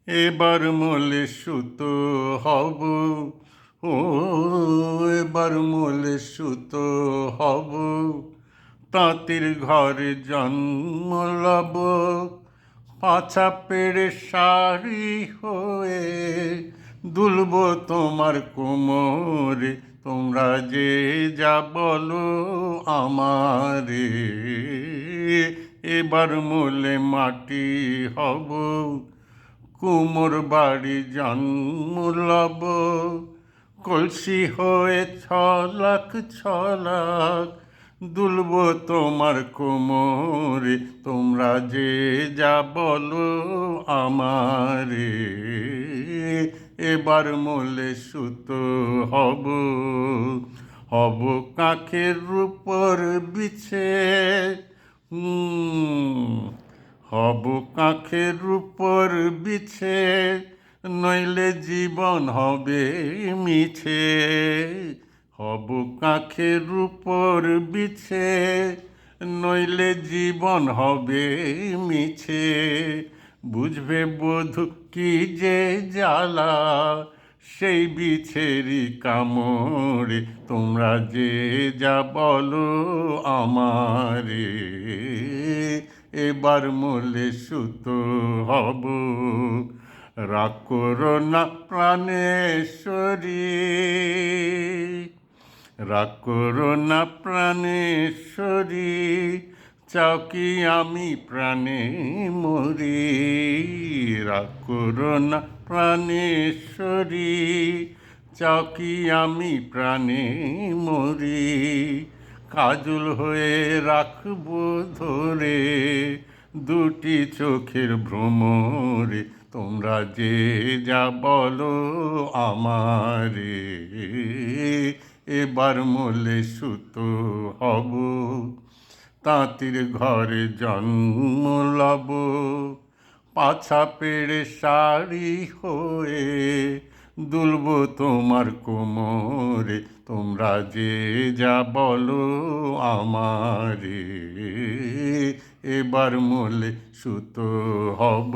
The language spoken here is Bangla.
এবার মলে সুতো হব, ও এবার মলে সুতো হব, তাঁতির ঘরে জন্ম লব, পাছা পেড়ে শাড়ি হয়ে দুলব তোমার কোমরে, তোমরা যে যা বলো আমারে। এবার মলে মাটি হব, কুমোর বাড়ি জন্ম লব, কলসি হয়ে ছলাক ছলাক দুলব তোমার কোমরে, তোমরা যে যা বলো আমারে। এবার মলে সুতো হব, হব কাকের উপর বিছে, হব কাখের উপর বিছে, নইলে জীবন হবে মিছে। হব কাখের উপর বিছে, নইলে জীবন হবে মিছে। বুঝবে বধূ কি যে জ্বালা, সেই বিছেরি কামড়ে, তোমরা যে যা বলো আমারে। এবার মলে সুতো হব, রাগ করো না প্রাণেশ্বরী, রাগ করো না প্রাণেশ্বরী, চাও কি আমি প্রাণে মরি। রাগ করো না প্রাণেশ্বরী, চাও কি আমি প্রাণে মরি। কাজল হয়ে রাখবো ধরে দুটি চোখের ভ্রমরে, তোমরা যে যা বলো আমারে। এবার মলে সুতো হব, তাঁতির ঘরে জন্ম লব, পাছা পেড়ে শাড়ি হয়ে দুলব তোমার কোমরে, তোমরা যে যা বলো আমারে। এবার মলে সুতো হব।